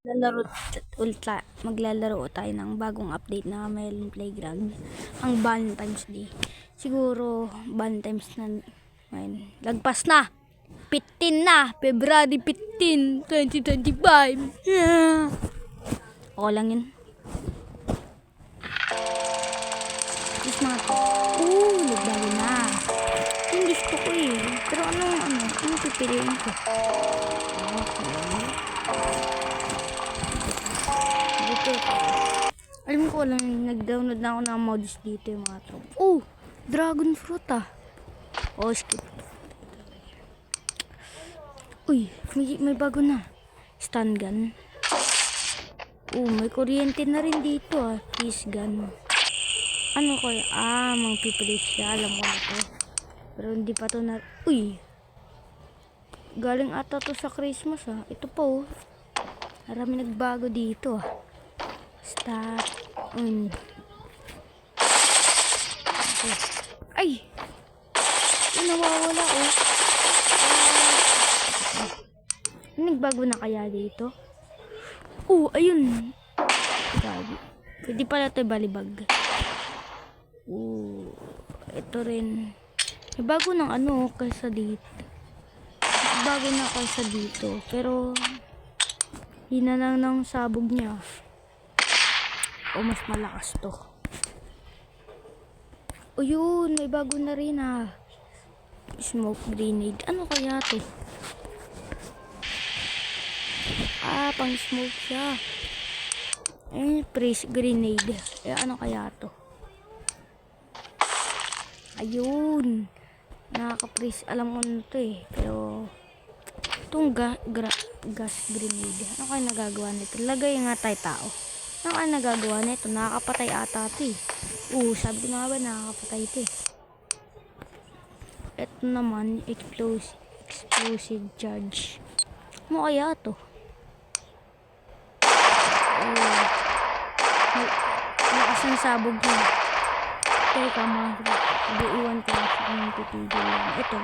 Maglalaro tayo ng bagong update na Melon Playground. Ang Valentine's Day. Siguro Valentine's na ngayon. Lagpas na. 15 na. February 15, 2025. Yeah. Okay lang yun. Tapos mga to. Nagbago na. Yung gusto ko eh. Pero ano pipiliin ko? Alam ko lang, nag-download na ako ng mods dito yung mga tropa. Dragon fruit ah. Skip. May bago na. Stun gun. May kuryente na rin dito ah. Peace gun. Ano kaya? Magpipili siya. Alam ko na to. Pero hindi pa to na... Galing ata to sa Christmas ah. Ito po. Marami nagbago dito ah. Stop. Nawawala oh. Nagbago na kaya dito? Ayun. Gabi. Pwede pala ito balibag. Ito rin. May bago ng kaysa dito. Bago na kaysa dito. Pero hina lang ng sabog niya. Mas malakas to. Yun, may bago na rin ah. Smoke grenade. Ano kaya to? Pang smoke siya. Freeze grenade. Ano kaya to? Ayun. Nakaka-freeze. Alam ko na to eh. Pero itong gas grenade. Ano kaya nagagawa nito? Lagay nga tayo tao. Ano kaya nagagawa nito? Nakakapatay ata ito eh. Sabi ko nga ba nakakapatay ito eh. Ito naman, explosive charge. Ano kaya ito? Malakas ang sabog niya. Teka iwan ko lang sa kanyang titigil lang. Ito,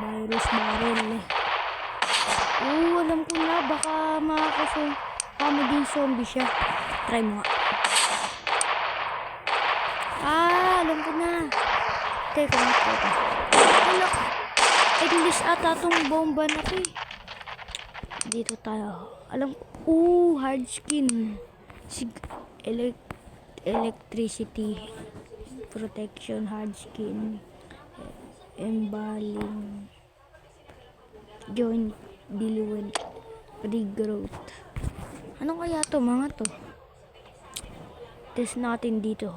virus barrel. Alam ko na, baka maging zombie siya. Try mo nga. Alam ko na. Teka. Anak, English ata tong bomba na to eh. Dito tayo. Alam ko, hard skin. Electricity protection, hard skin, embalming, joint diluent, regrowth. Ano kaya to mga to? Test natin dito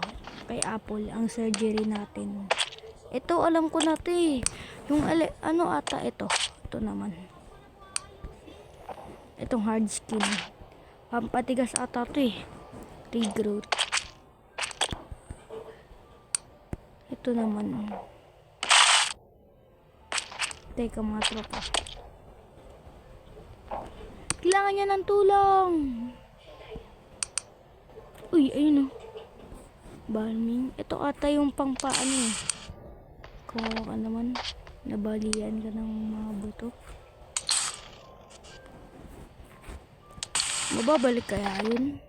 kay Apple ang surgery natin. Ito alam ko na to eh. Yung ata ito. Ito naman. Itong hard skin. Pampatigas ata to eh. Regrowth. Ito naman. Teka mga tropa. Kailangan niya ng tulong. Ayun o. Balming. Ito ata yung pangpaano eh. Kawawa ka naman. Nabalian ka ng mga buto. Mababalik kaya yun?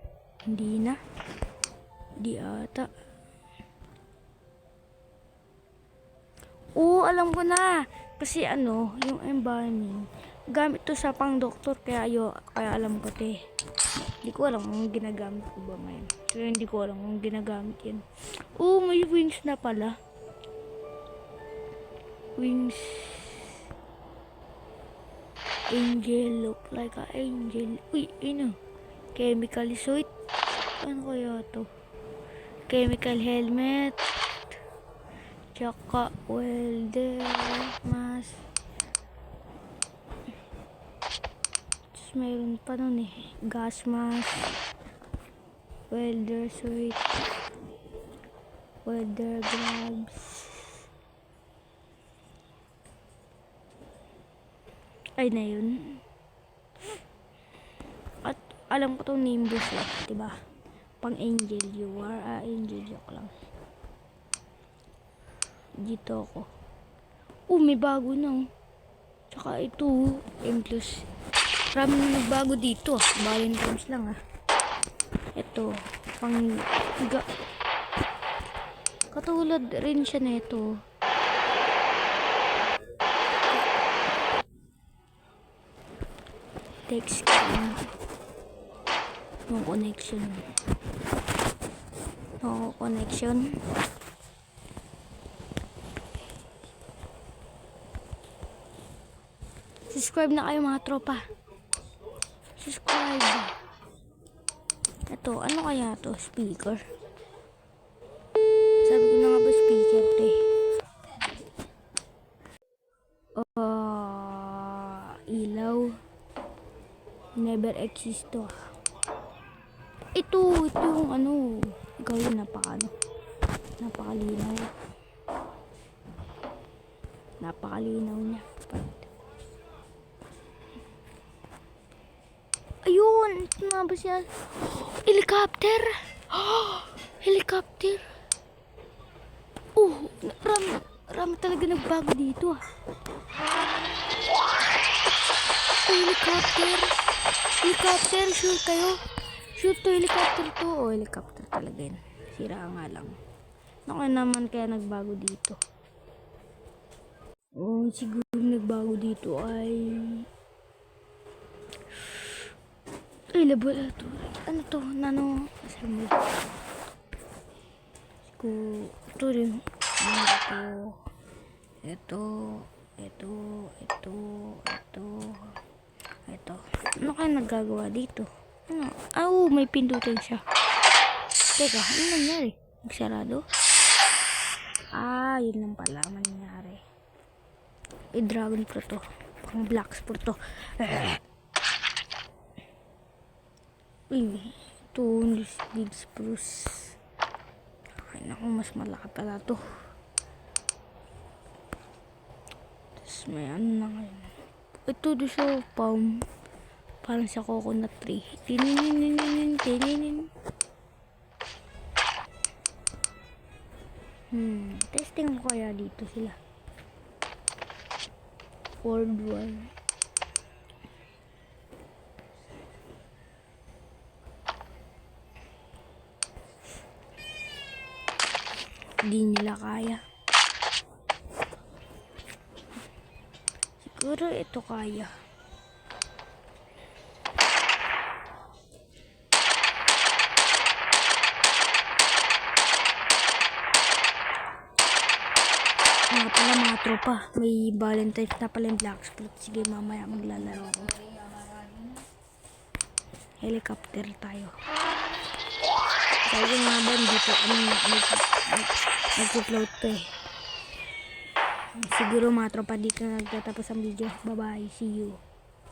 Hindi na. Di ata. Alam ko na. Kasi yung embalming. Gamit to sa pang doktor. Kaya alam ko te. Hindi ko alam kung ginagamit ko ba ngayon. Kaya hindi ko alam kung ginagamit yan. May wings na pala. Wings. Angel. Look like an angel. Chemical suit. Ano kaya to? Chemical helmet. Tsaka welder mask. Tapos mayroon pa nun eh. Gas mask. Welder suit. Welder gloves. Na yun. At alam ko tong Nimbus eh. Diba? Pang angel. You are a angel. Joke lang. Dito ako. May bago na. Tsaka ito. M plus Marami na nagbago dito. Valentine's lang Ito, pang katulad rin siya nito. Text no connection. No connection. Subscribe na kayo mga tropa. Subscribe. Ito, ano kaya to? Speaker. Sabi ko na nga ba speaker to ilaw. Never exist to. Ito yung ano. Gawin napakalinaw. Napakalinaw niya. Ayun, ito nga ba siya? Helicopter! Helicopter! Rami talaga nagbago dito Helicopter! Helicopter, shoot kayo! Shoot to helicopter to! Helicopter talaga yun. Sira nga lang. Naku naman kaya nagbago dito. Siguro nagbago dito ay laboratory. Ano to? Nano? Assembly. Ito rin. Ito. Ano kaya nagagawa dito? Ano? May pindutin siya. Teka, ano nangyari? Nagsarado? Yun lang pala nangyari. Dragon Pro to. Pang Black Sport to. Ito, big spruce. Ay, naku, mas malaki pala to. Tapos may ano na ngayon. Ito doon sa palm. Parang sa coconut tree. Tininin. Testing ko kaya dito sila. World War. Hindi nila kaya. Siguro ito kaya. Nga pala mga tropa, may Valentine's na pala yung Black Spot. Sige, mamaya maglalaro ko. Helicopter tayo. Sabi nga ba dito nag-float to Siguro mga tropa dito na nagtatapos ang video. Bye bye, see you.